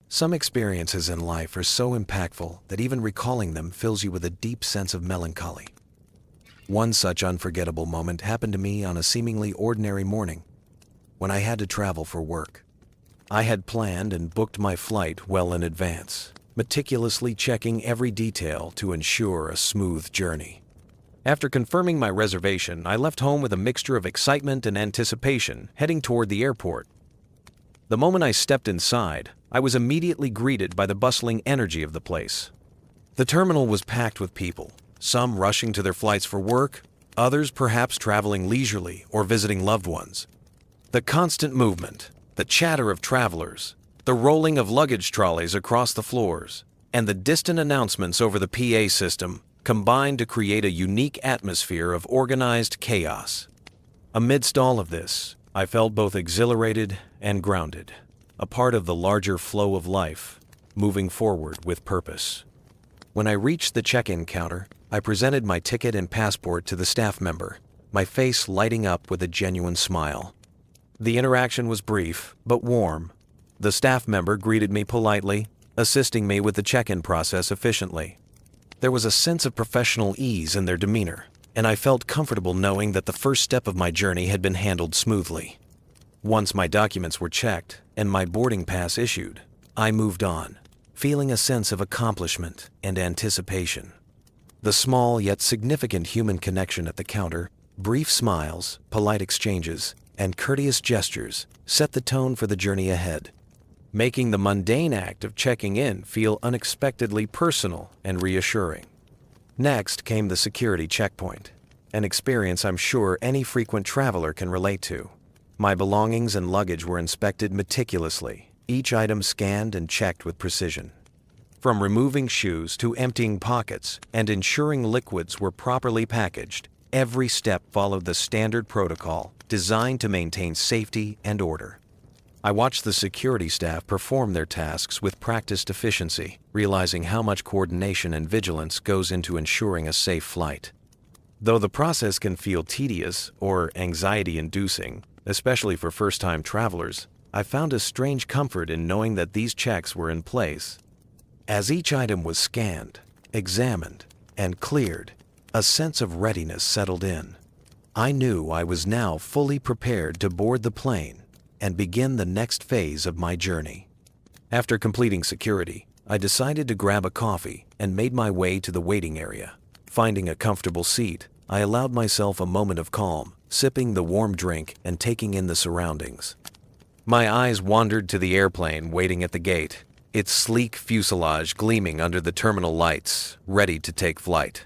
Some experiences in life are so impactful that even recalling them fills you with a deep sense of melancholy. One such unforgettable moment happened to me on a seemingly ordinary morning when I had to travel for work. I had planned and booked my flight well in advance, meticulously checking every detail to ensure a smooth journey. After confirming my reservation, I left home with a mixture of excitement and anticipation, heading toward the airport. The moment I stepped inside, I was immediately greeted by the bustling energy of the place. The terminal was packed with people, some rushing to their flights for work, others perhaps traveling leisurely or visiting loved ones. The constant movement, the chatter of travelers, the rolling of luggage trolleys across the floors, and the distant announcements over the PA system combined to create a unique atmosphere of organized chaos. Amidst all of this, I felt both exhilarated and grounded, a part of the larger flow of life, moving forward with purpose. When I reached the check-in counter, I presented my ticket and passport to the staff member, my face lighting up with a genuine smile. The interaction was brief, but warm. The staff member greeted me politely, assisting me with the check-in process efficiently. There was a sense of professional ease in their demeanor, and I felt comfortable knowing that the first step of my journey had been handled smoothly. Once my documents were checked and my boarding pass issued, I moved on, feeling a sense of accomplishment and anticipation. The small yet significant human connection at the counter, brief smiles, polite exchanges, and courteous gestures set the tone for the journey ahead, making the mundane act of checking in feel unexpectedly personal and reassuring. Next came the security checkpoint, an experience I'm sure any frequent traveler can relate to. My belongings and luggage were inspected meticulously, each item scanned and checked with precision. From removing shoes to emptying pockets and ensuring liquids were properly packaged, every step followed the standard protocol designed to maintain safety and order. I watched the security staff perform their tasks with practiced efficiency, realizing how much coordination and vigilance goes into ensuring a safe flight. Though the process can feel tedious or anxiety-inducing, especially for first-time travelers, I found a strange comfort in knowing that these checks were in place. As each item was scanned, examined, and cleared, a sense of readiness settled in. I knew I was now fully prepared to board the plane and begin the next phase of my journey. After completing security, I decided to grab a coffee and made my way to the waiting area. Finding a comfortable seat, I allowed myself a moment of calm, sipping the warm drink and taking in the surroundings. My eyes wandered to the airplane waiting at the gate, its sleek fuselage gleaming under the terminal lights, ready to take flight.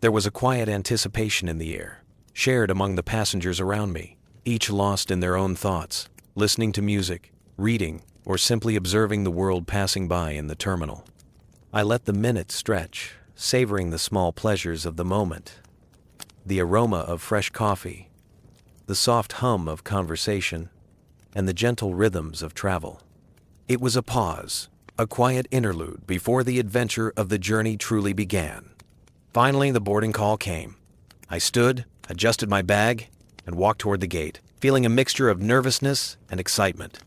There was a quiet anticipation in the air, shared among the passengers around me, each lost in their own thoughts, listening to music, reading, or simply observing the world passing by in the terminal. I let the minutes stretch, savoring the small pleasures of the moment. The aroma of fresh coffee, the soft hum of conversation, and the gentle rhythms of travel. It was a pause, a quiet interlude before the adventure of the journey truly began. Finally, the boarding call came. I stood, adjusted my bag, and walked toward the gate, feeling a mixture of nervousness and excitement.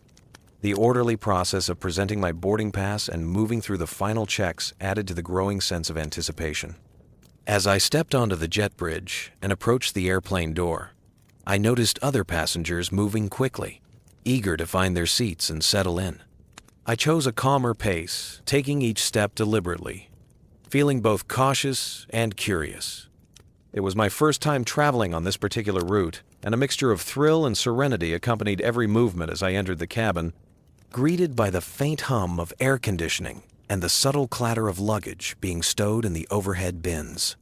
The orderly process of presenting my boarding pass and moving through the final checks added to the growing sense of anticipation. As I stepped onto the jet bridge and approached the airplane door, I noticed other passengers moving quickly, eager to find their seats and settle in. I chose a calmer pace, taking each step deliberately, feeling both cautious and curious. It was my first time traveling on this particular route, and a mixture of thrill and serenity accompanied every movement as I entered the cabin, greeted by the faint hum of air conditioning and the subtle clatter of luggage being stowed in the overhead bins.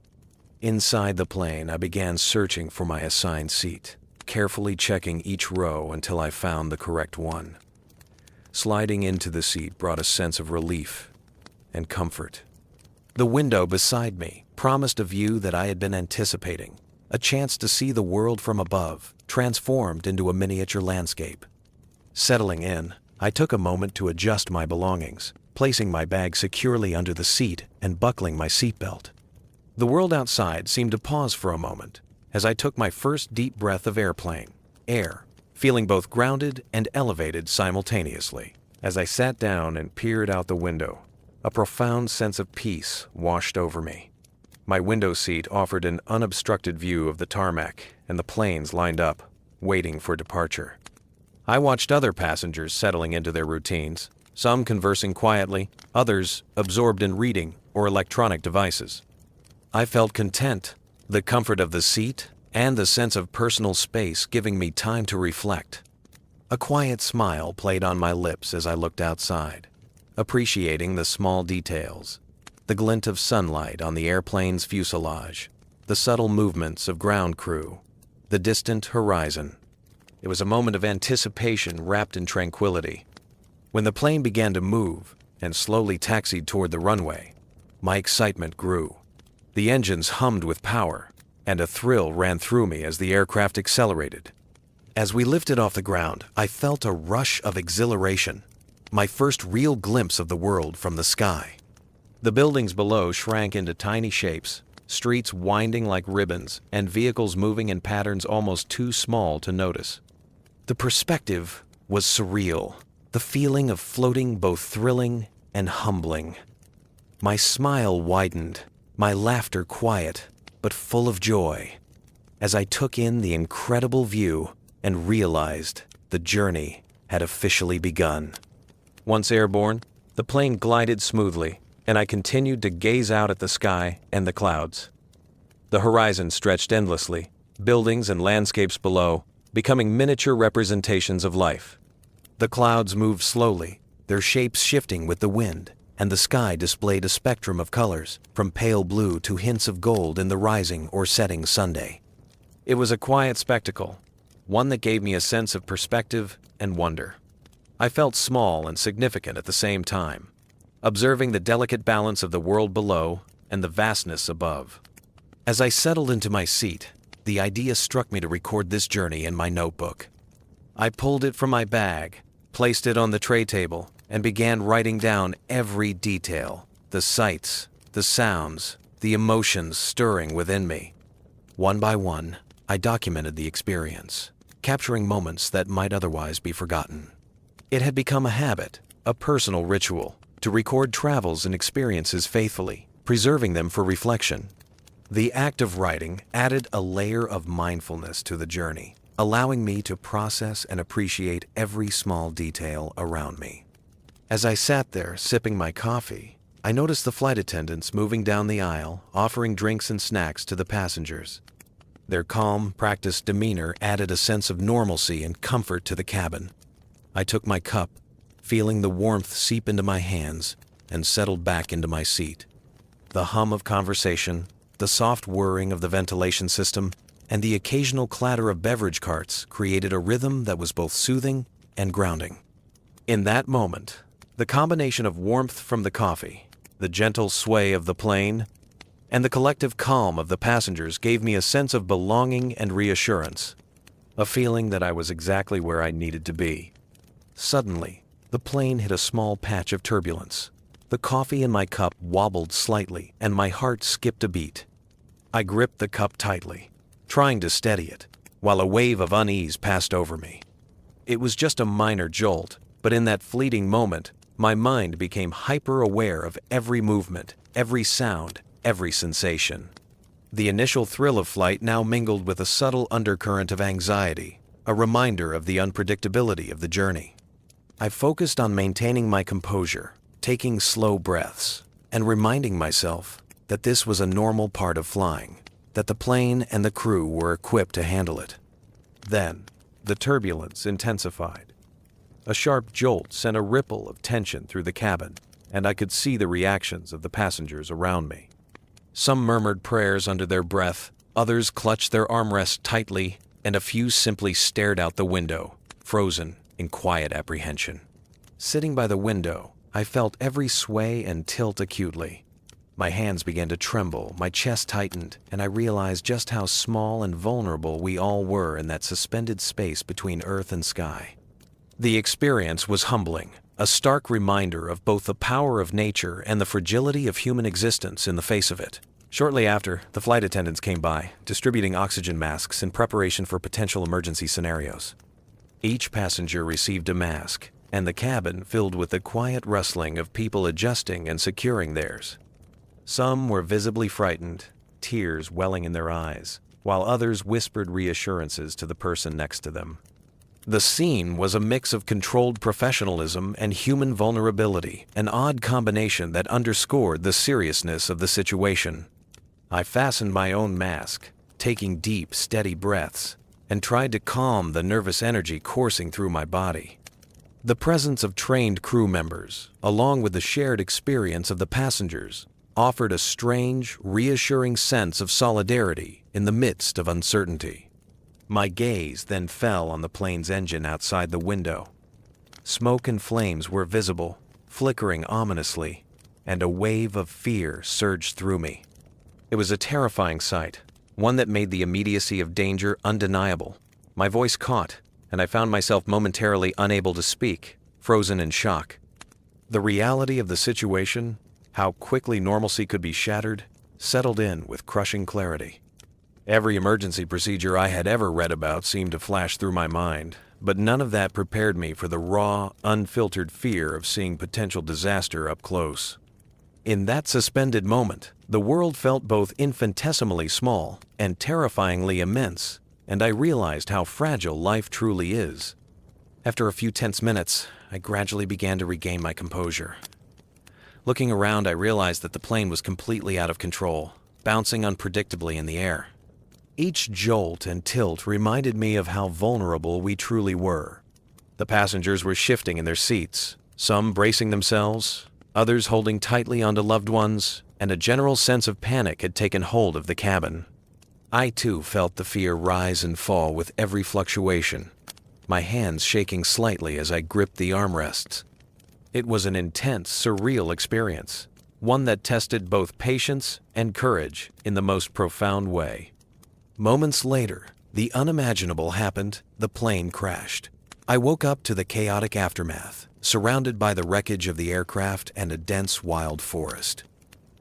Inside the plane, I began searching for my assigned seat, carefully checking each row until I found the correct one. Sliding into the seat brought a sense of relief and comfort. The window beside me promised a view that I had been anticipating, a chance to see the world from above, transformed into a miniature landscape. Settling in, I took a moment to adjust my belongings, placing my bag securely under the seat and buckling my seatbelt. The world outside seemed to pause for a moment as I took my first deep breath of air, feeling both grounded and elevated simultaneously. As I sat down and peered out the window, a profound sense of peace washed over me. My window seat offered an unobstructed view of the tarmac and the planes lined up, waiting for departure. I watched other passengers settling into their routines, some conversing quietly, others absorbed in reading or electronic devices. I felt content, the comfort of the seat, and the sense of personal space giving me time to reflect. A quiet smile played on my lips as I looked outside, appreciating the small details, the glint of sunlight on the airplane's fuselage, the subtle movements of ground crew, the distant horizon. It was a moment of anticipation wrapped in tranquility. When the plane began to move and slowly taxied toward the runway, my excitement grew. The engines hummed with power, and a thrill ran through me as the aircraft accelerated. As we lifted off the ground, I felt a rush of exhilaration, my first real glimpse of the world from the sky. The buildings below shrank into tiny shapes, streets winding like ribbons, and vehicles moving in patterns almost too small to notice. The perspective was surreal, the feeling of floating both thrilling and humbling. My smile widened, my laughter quiet, but full of joy, as I took in the incredible view and realized the journey had officially begun. Once airborne, the plane glided smoothly, and I continued to gaze out at the sky and the clouds. The horizon stretched endlessly, buildings and landscapes below, becoming miniature representations of life. The clouds moved slowly, their shapes shifting with the wind, and the sky displayed a spectrum of colors, from pale blue to hints of gold in the rising or setting sunday. It was a quiet spectacle, one that gave me a sense of perspective and wonder. I felt small and significant at the same time, observing the delicate balance of the world below and the vastness above. As I settled into my seat, the idea struck me to record this journey in my notebook. I pulled it from my bag, placed it on the tray table, and began writing down every detail, the sights, the sounds, the emotions stirring within me. One by one, I documented the experience, capturing moments that might otherwise be forgotten. It had become a habit, a personal ritual, to record travels and experiences faithfully, preserving them for reflection. The act of writing added a layer of mindfulness to the journey, allowing me to process and appreciate every small detail around me. As I sat there sipping my coffee, I noticed the flight attendants moving down the aisle, offering drinks and snacks to the passengers. Their calm, practiced demeanor added a sense of normalcy and comfort to the cabin. I took my cup, feeling the warmth seep into my hands, and settled back into my seat. The hum of conversation, the soft whirring of the ventilation system, and the occasional clatter of beverage carts created a rhythm that was both soothing and grounding. In that moment, the combination of warmth from the coffee, the gentle sway of the plane, and the collective calm of the passengers gave me a sense of belonging and reassurance, a feeling that I was exactly where I needed to be. Suddenly, the plane hit a small patch of turbulence. The coffee in my cup wobbled slightly, and my heart skipped a beat. I gripped the cup tightly, trying to steady it, while a wave of unease passed over me. It was just a minor jolt, but in that fleeting moment, my mind became hyper-aware of every movement, every sound, every sensation. The initial thrill of flight now mingled with a subtle undercurrent of anxiety, a reminder of the unpredictability of the journey. I focused on maintaining my composure, taking slow breaths, and reminding myself that this was a normal part of flying, that the plane and the crew were equipped to handle it. Then, the turbulence intensified. A sharp jolt sent a ripple of tension through the cabin, and I could see the reactions of the passengers around me. Some murmured prayers under their breath, others clutched their armrests tightly, and a few simply stared out the window, frozen in quiet apprehension. Sitting by the window, I felt every sway and tilt acutely. My hands began to tremble, my chest tightened, and I realized just how small and vulnerable we all were in that suspended space between earth and sky. The experience was humbling, a stark reminder of both the power of nature and the fragility of human existence in the face of it. Shortly after, the flight attendants came by, distributing oxygen masks in preparation for potential emergency scenarios. Each passenger received a mask, and the cabin filled with the quiet rustling of people adjusting and securing theirs. Some were visibly frightened, tears welling in their eyes, while others whispered reassurances to the person next to them. The scene was a mix of controlled professionalism and human vulnerability, an odd combination that underscored the seriousness of the situation. I fastened my own mask, taking deep, steady breaths, and tried to calm the nervous energy coursing through my body. The presence of trained crew members, along with the shared experience of the passengers, offered a strange, reassuring sense of solidarity in the midst of uncertainty. My gaze then fell on the plane's engine outside the window. Smoke and flames were visible, flickering ominously, and a wave of fear surged through me. It was a terrifying sight, one that made the immediacy of danger undeniable. My voice caught, and I found myself momentarily unable to speak, frozen in shock. The reality of the situation, how quickly normalcy could be shattered, settled in with crushing clarity. Every emergency procedure I had ever read about seemed to flash through my mind, but none of that prepared me for the raw, unfiltered fear of seeing potential disaster up close. In that suspended moment, the world felt both infinitesimally small and terrifyingly immense, and I realized how fragile life truly is. After a few tense minutes, I gradually began to regain my composure. Looking around, I realized that the plane was completely out of control, bouncing unpredictably in the air. Each jolt and tilt reminded me of how vulnerable we truly were. The passengers were shifting in their seats, some bracing themselves, others holding tightly onto loved ones, and a general sense of panic had taken hold of the cabin. I too felt the fear rise and fall with every fluctuation, my hands shaking slightly as I gripped the armrests. It was an intense, surreal experience, one that tested both patience and courage in the most profound way. Moments later, the unimaginable happened. The plane crashed. I woke up to the chaotic aftermath, surrounded by the wreckage of the aircraft and a dense wild forest.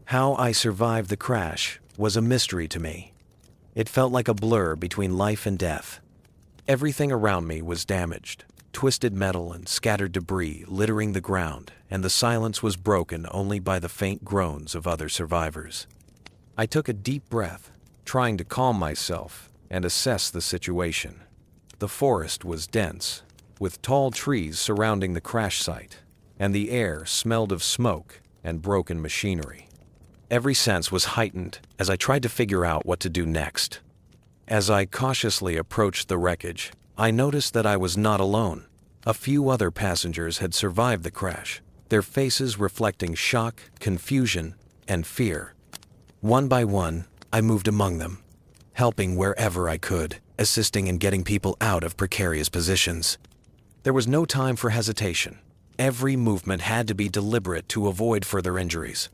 How I survived the crash was a mystery to me. It felt like a blur between life and death. Everything around me was damaged, twisted metal and scattered debris littering the ground, and the silence was broken only by the faint groans of other survivors. I took a deep breath, trying to calm myself and assess the situation. The forest was dense, with tall trees surrounding the crash site, and the air smelled of smoke and broken machinery. Every sense was heightened as I tried to figure out what to do next. As I cautiously approached the wreckage, I noticed that I was not alone. A few other passengers had survived the crash, their faces reflecting shock, confusion, and fear. One by one, I moved among them, helping wherever I could, assisting in getting people out of precarious positions. There was no time for hesitation. Every movement had to be deliberate to avoid further injuries.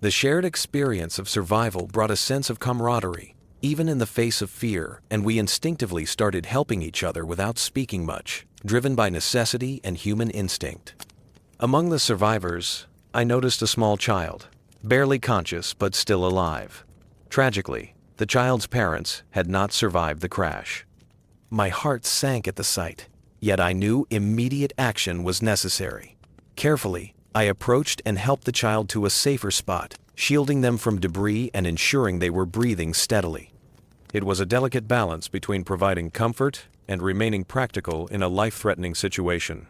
The shared experience of survival brought a sense of camaraderie, even in the face of fear, and we instinctively started helping each other without speaking much, driven by necessity and human instinct. Among the survivors, I noticed a small child, barely conscious but still alive. Tragically, the child's parents had not survived the crash. My heart sank at the sight, yet I knew immediate action was necessary. Carefully, I approached and helped the child to a safer spot, shielding them from debris and ensuring they were breathing steadily. It was a delicate balance between providing comfort and remaining practical in a life-threatening situation.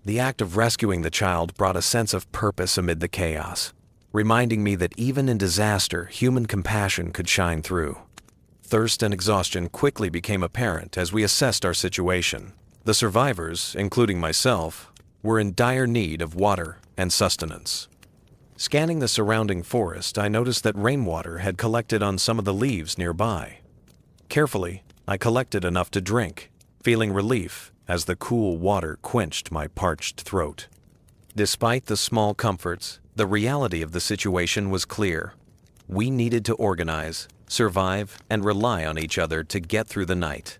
The act of rescuing the child brought a sense of purpose amid the chaos, reminding me that even in disaster, human compassion could shine through. Thirst and exhaustion quickly became apparent as we assessed our situation. The survivors, including myself, were in dire need of water and sustenance. Scanning the surrounding forest, I noticed that rainwater had collected on some of the leaves nearby. Carefully, I collected enough to drink, feeling relief as the cool water quenched my parched throat. Despite the small comforts, the reality of the situation was clear. We needed to organize, survive, and rely on each other to get through the night.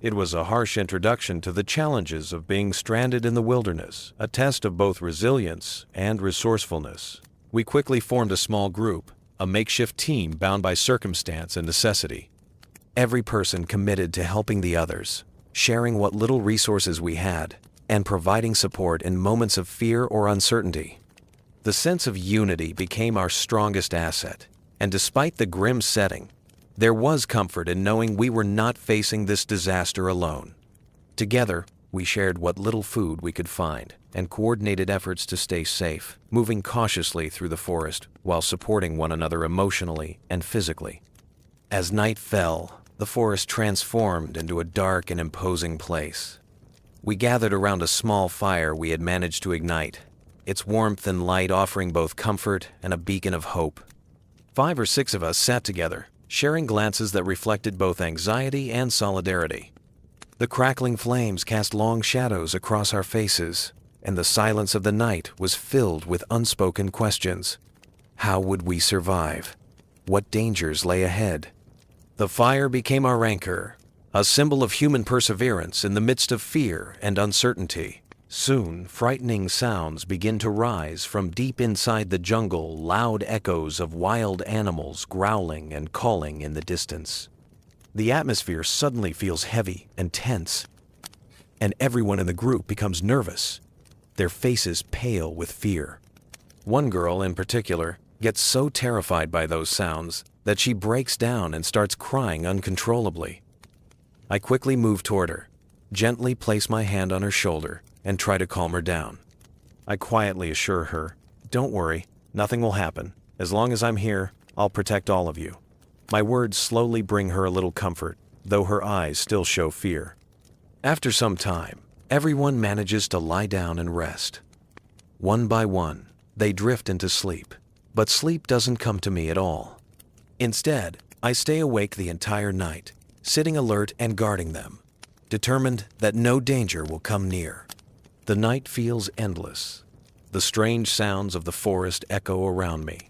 It was a harsh introduction to the challenges of being stranded in the wilderness, a test of both resilience and resourcefulness. We quickly formed a small group, a makeshift team bound by circumstance and necessity. Every person committed to helping the others, sharing what little resources we had, and providing support in moments of fear or uncertainty. The sense of unity became our strongest asset, and despite the grim setting, there was comfort in knowing we were not facing this disaster alone. Together, we shared what little food we could find and coordinated efforts to stay safe, moving cautiously through the forest while supporting one another emotionally and physically. As night fell, the forest transformed into a dark and imposing place. We gathered around a small fire we had managed to ignite, its warmth and light offering both comfort and a beacon of hope. 5 or 6 of us sat together, sharing glances that reflected both anxiety and solidarity. The crackling flames cast long shadows across our faces, and the silence of the night was filled with unspoken questions. How would we survive? What dangers lay ahead? The fire became our anchor, a symbol of human perseverance in the midst of fear and uncertainty. Soon, frightening sounds begin to rise from deep inside the jungle, loud echoes of wild animals growling and calling in the distance. The atmosphere suddenly feels heavy and tense, and everyone in the group becomes nervous, their faces pale with fear. One girl in particular gets so terrified by those sounds that she breaks down and starts crying uncontrollably. I quickly move toward her, gently place my hand on her shoulder, and try to calm her down. I quietly assure her, "Don't worry, nothing will happen. As long as I'm here, I'll protect all of you." My words slowly bring her a little comfort, though her eyes still show fear. After some time, everyone manages to lie down and rest. One by one, they drift into sleep, but sleep doesn't come to me at all. Instead, I stay awake the entire night, sitting alert and guarding them, determined that no danger will come near. The night feels endless. The strange sounds of the forest echo around me,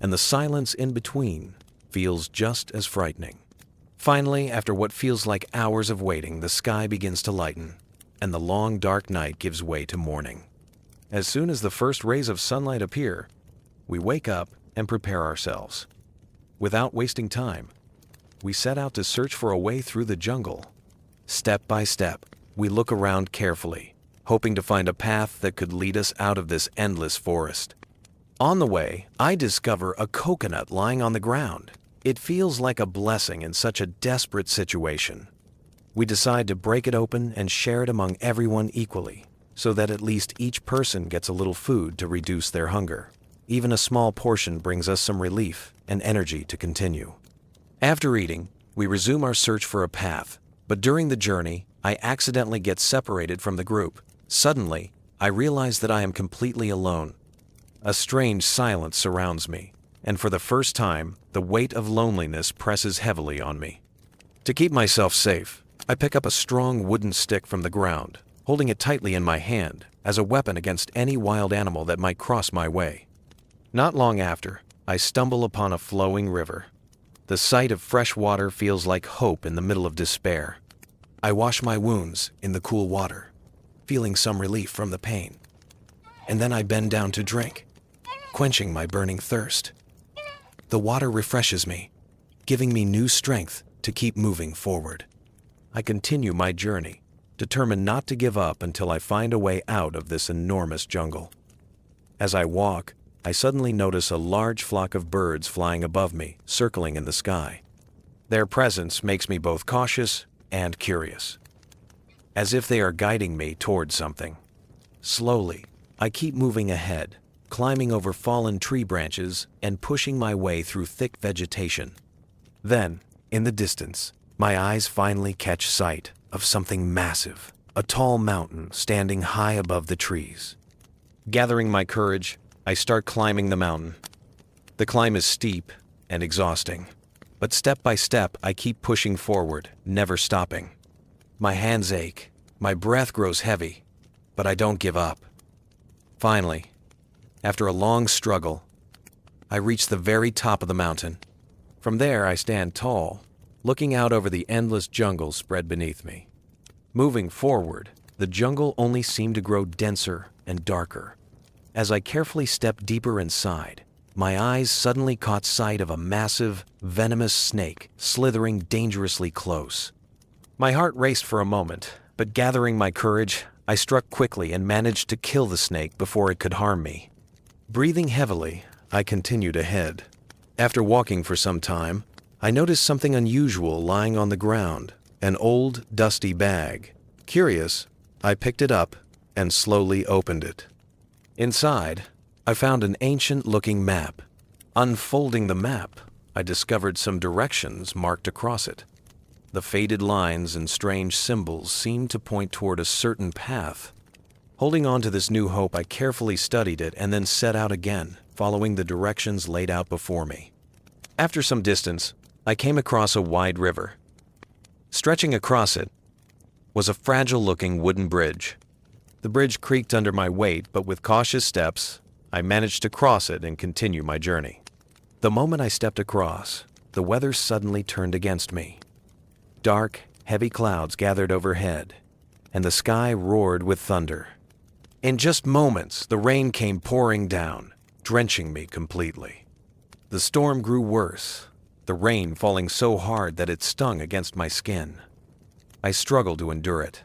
and the silence in between feels just as frightening. Finally, after what feels like hours of waiting, the sky begins to lighten, and the long dark night gives way to morning. As soon as the first rays of sunlight appear, we wake up and prepare ourselves. Without wasting time, we set out to search for a way through the jungle. Step by step, we look around carefully, hoping to find a path that could lead us out of this endless forest. On the way, I discover a coconut lying on the ground. It feels like a blessing in such a desperate situation. We decide to break it open and share it among everyone equally, so that at least each person gets a little food to reduce their hunger. Even a small portion brings us some relief and energy to continue. After eating, we resume our search for a path, but during the journey, I accidentally get separated from the group. Suddenly, I realize that I am completely alone. A strange silence surrounds me, and for the first time, the weight of loneliness presses heavily on me. To keep myself safe, I pick up a strong wooden stick from the ground, holding it tightly in my hand as a weapon against any wild animal that might cross my way. Not long after, I stumble upon a flowing river. The sight of fresh water feels like hope in the middle of despair. I wash my wounds in the cool water, feeling some relief from the pain. And then I bend down to drink, quenching my burning thirst. The water refreshes me, giving me new strength to keep moving forward. I continue my journey, determined not to give up until I find a way out of this enormous jungle. As I walk, I suddenly notice a large flock of birds flying above me, circling in the sky. Their presence makes me both cautious and curious, as if they are guiding me towards something. Slowly, I keep moving ahead, climbing over fallen tree branches and pushing my way through thick vegetation. Then, in the distance, my eyes finally catch sight of something massive, a tall mountain standing high above the trees. Gathering my courage, I start climbing the mountain. The climb is steep and exhausting, but step by step I keep pushing forward, never stopping. My hands ache, my breath grows heavy, but I don't give up. Finally, after a long struggle, I reach the very top of the mountain. From there, I stand tall, looking out over the endless jungle spread beneath me. Moving forward, the jungle only seemed to grow denser and darker. As I carefully stepped deeper inside, my eyes suddenly caught sight of a massive, venomous snake slithering dangerously close. My heart raced for a moment, but gathering my courage, I struck quickly and managed to kill the snake before it could harm me. Breathing heavily, I continued ahead. After walking for some time, I noticed something unusual lying on the ground, an old, dusty bag. Curious, I picked it up and slowly opened it. Inside, I found an ancient-looking map. Unfolding the map, I discovered some directions marked across it. The faded lines and strange symbols seemed to point toward a certain path. Holding on to this new hope, I carefully studied it and then set out again, following the directions laid out before me. After some distance, I came across a wide river. Stretching across it was a fragile-looking wooden bridge. The bridge creaked under my weight, but with cautious steps, I managed to cross it and continue my journey. The moment I stepped across, the weather suddenly turned against me. Dark, heavy clouds gathered overhead, and the sky roared with thunder. In just moments, the rain came pouring down, drenching me completely. The storm grew worse, the rain falling so hard that it stung against my skin. I struggled to endure it,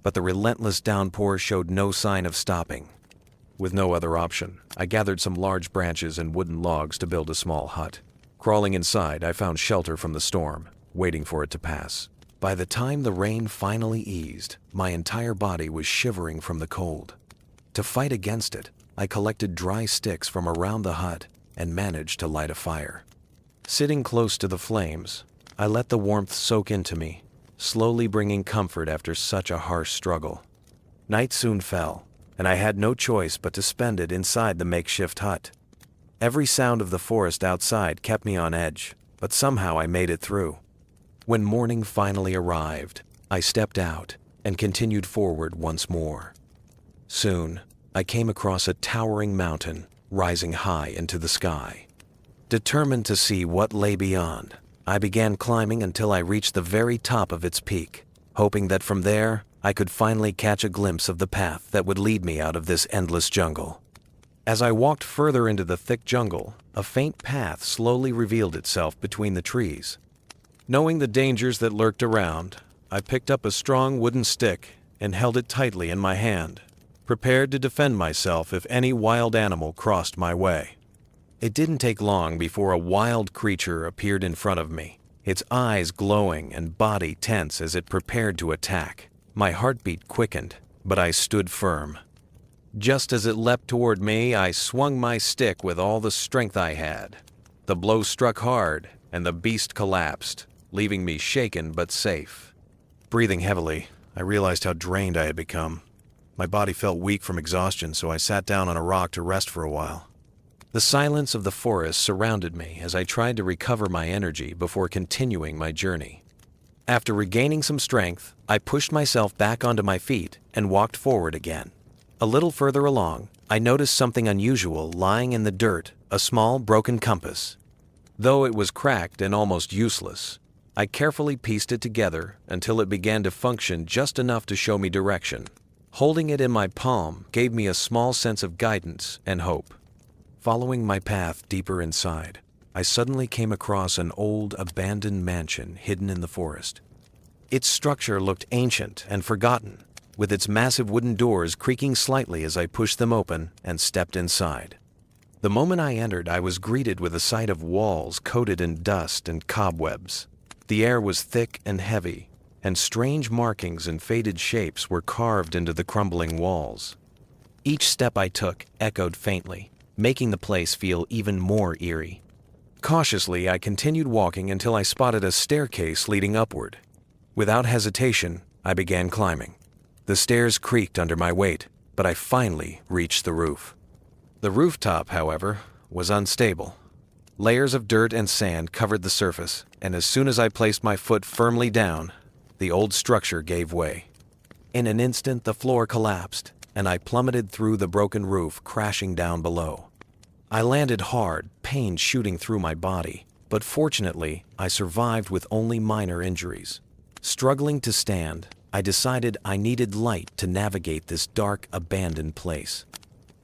but the relentless downpour showed no sign of stopping. With no other option, I gathered some large branches and wooden logs to build a small hut. Crawling inside, I found shelter from the storm, waiting for it to pass. By the time the rain finally eased, my entire body was shivering from the cold. To fight against it, I collected dry sticks from around the hut and managed to light a fire. Sitting close to the flames, I let the warmth soak into me, slowly bringing comfort after such a harsh struggle. Night soon fell, and I had no choice but to spend it inside the makeshift hut. Every sound of the forest outside kept me on edge, but somehow I made it through. When morning finally arrived, I stepped out and continued forward once more. Soon, I came across a towering mountain rising high into the sky. Determined to see what lay beyond, I began climbing until I reached the very top of its peak, hoping that from there I could finally catch a glimpse of the path that would lead me out of this endless jungle. As I walked further into the thick jungle, a faint path slowly revealed itself between the trees. Knowing the dangers that lurked around, I picked up a strong wooden stick and held it tightly in my hand, prepared to defend myself if any wild animal crossed my way. It didn't take long before a wild creature appeared in front of me, its eyes glowing and body tense as it prepared to attack. My heartbeat quickened, but I stood firm. Just as it leapt toward me, I swung my stick with all the strength I had. The blow struck hard, and the beast collapsed, leaving me shaken but safe. Breathing heavily, I realized how drained I had become. My body felt weak from exhaustion, so I sat down on a rock to rest for a while. The silence of the forest surrounded me as I tried to recover my energy before continuing my journey. After regaining some strength, I pushed myself back onto my feet and walked forward again. A little further along, I noticed something unusual lying in the dirt, a small broken compass. Though it was cracked and almost useless, I carefully pieced it together until it began to function just enough to show me direction. Holding it in my palm gave me a small sense of guidance and hope. Following my path deeper inside, I suddenly came across an old, abandoned mansion hidden in the forest. Its structure looked ancient and forgotten, with its massive wooden doors creaking slightly as I pushed them open and stepped inside. The moment I entered, I was greeted with a sight of walls coated in dust and cobwebs. The air was thick and heavy, and strange markings and faded shapes were carved into the crumbling walls. Each step I took echoed faintly, making the place feel even more eerie. Cautiously, I continued walking until I spotted a staircase leading upward. Without hesitation, I began climbing. The stairs creaked under my weight, but I finally reached the roof. The rooftop, however, was unstable. Layers of dirt and sand covered the surface, and as soon as I placed my foot firmly down, the old structure gave way. In an instant, the floor collapsed, and I plummeted through the broken roof, crashing down below. I landed hard, pain shooting through my body, but fortunately, I survived with only minor injuries. Struggling to stand, I decided I needed light to navigate this dark, abandoned place.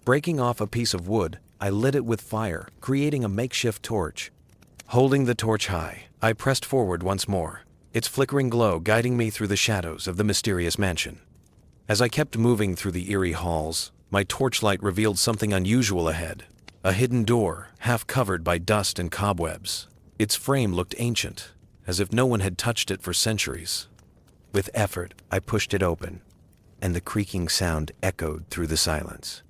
Breaking off a piece of wood, I lit it with fire, creating a makeshift torch. Holding the torch high, I pressed forward once more, its flickering glow guiding me through the shadows of the mysterious mansion. As I kept moving through the eerie halls, my torchlight revealed something unusual ahead. A hidden door, half covered by dust and cobwebs. Its frame looked ancient, as if no one had touched it for centuries. With effort, I pushed it open, and the creaking sound echoed through the silence.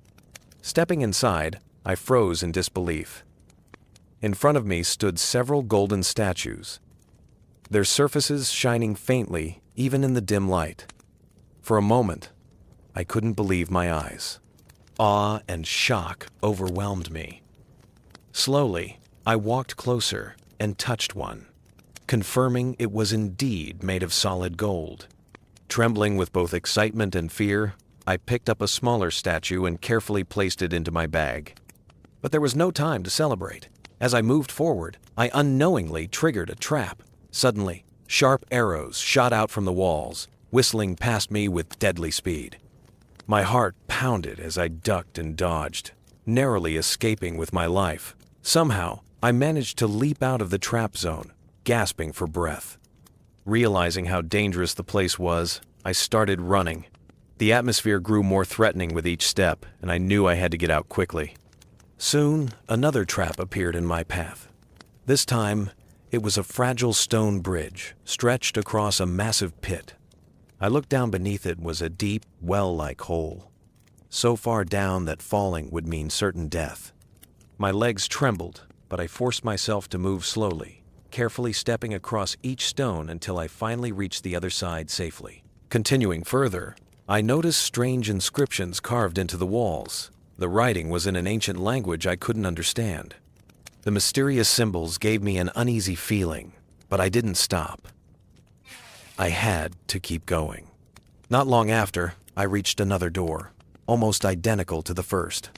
Stepping inside, I froze in disbelief. In front of me stood several golden statues, their surfaces shining faintly even in the dim light. For a moment, I couldn't believe my eyes. Awe and shock overwhelmed me. Slowly, I walked closer and touched one, confirming it was indeed made of solid gold. Trembling with both excitement and fear, I picked up a smaller statue and carefully placed it into my bag. But there was no time to celebrate. As I moved forward, I unknowingly triggered a trap. Suddenly, sharp arrows shot out from the walls, whistling past me with deadly speed. My heart pounded as I ducked and dodged, narrowly escaping with my life. Somehow, I managed to leap out of the trap zone, gasping for breath. Realizing how dangerous the place was, I started running. The atmosphere grew more threatening with each step, and I knew I had to get out quickly. Soon, another trap appeared in my path. This time, it was a fragile stone bridge stretched across a massive pit. I looked down beneath it was a deep, well-like hole, so far down that falling would mean certain death. My legs trembled, but I forced myself to move slowly, carefully stepping across each stone until I finally reached the other side safely. Continuing further, I noticed strange inscriptions carved into the walls. The writing was in an ancient language I couldn't understand. The mysterious symbols gave me an uneasy feeling, but I didn't stop. I had to keep going. Not long after, I reached another door, almost identical to the first.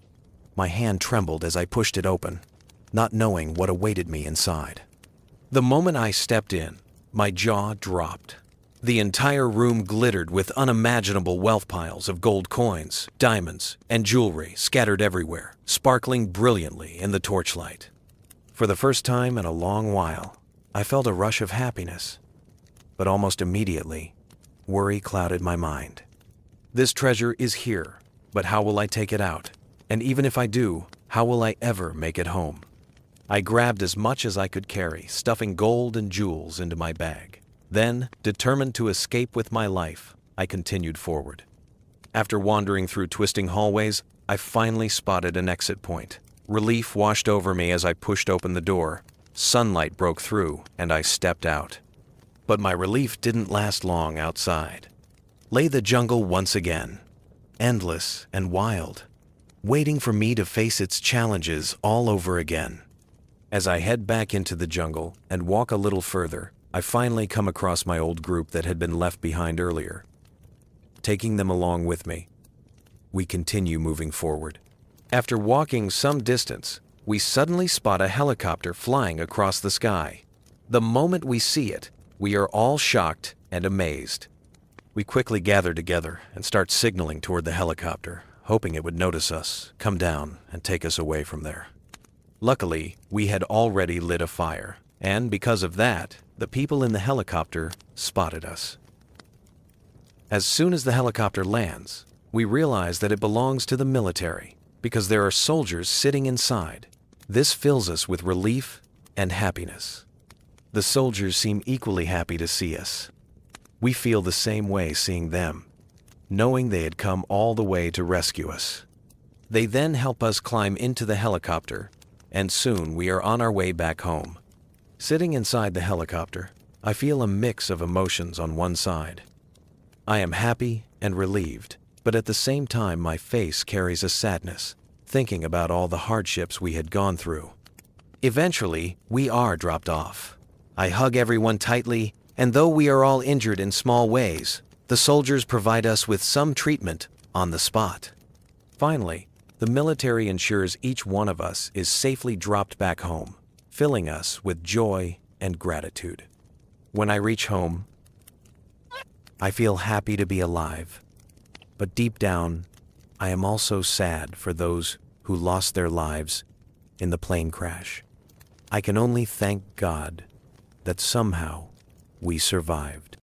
My hand trembled as I pushed it open, not knowing what awaited me inside. The moment I stepped in, my jaw dropped. The entire room glittered with unimaginable wealth piles of gold coins, diamonds, and jewelry scattered everywhere, sparkling brilliantly in the torchlight. For the first time in a long while, I felt a rush of happiness. But almost immediately, worry clouded my mind. This treasure is here, but how will I take it out? And even if I do, how will I ever make it home? I grabbed as much as I could carry, stuffing gold and jewels into my bag. Then, determined to escape with my life, I continued forward. After wandering through twisting hallways, I finally spotted an exit point. Relief washed over me as I pushed open the door. Sunlight broke through, and I stepped out. But my relief didn't last long outside. Lay the jungle once again, endless and wild, waiting for me to face its challenges all over again. As I head back into the jungle and walk a little further, I finally come across my old group that had been left behind earlier. Taking them along with me, we continue moving forward. After walking some distance, we suddenly spot a helicopter flying across the sky. The moment we see it, we are all shocked and amazed. We quickly gather together and start signaling toward the helicopter, hoping it would notice us, come down, and take us away from there. Luckily, we had already lit a fire, and because of that, the people in the helicopter spotted us. As soon as the helicopter lands, we realize that it belongs to the military, because there are soldiers sitting inside. This fills us with relief and happiness. The soldiers seem equally happy to see us. We feel the same way seeing them, knowing they had come all the way to rescue us. They then help us climb into the helicopter, and soon we are on our way back home. Sitting inside the helicopter, I feel a mix of emotions on one side. I am happy and relieved, but at the same time my face carries a sadness, thinking about all the hardships we had gone through. Eventually, we are dropped off. I hug everyone tightly, and though we are all injured in small ways, the soldiers provide us with some treatment on the spot. Finally, the military ensures each one of us is safely dropped back home, filling us with joy and gratitude. When I reach home, I feel happy to be alive, but deep down, I am also sad for those who lost their lives in the plane crash. I can only thank God that somehow we survived.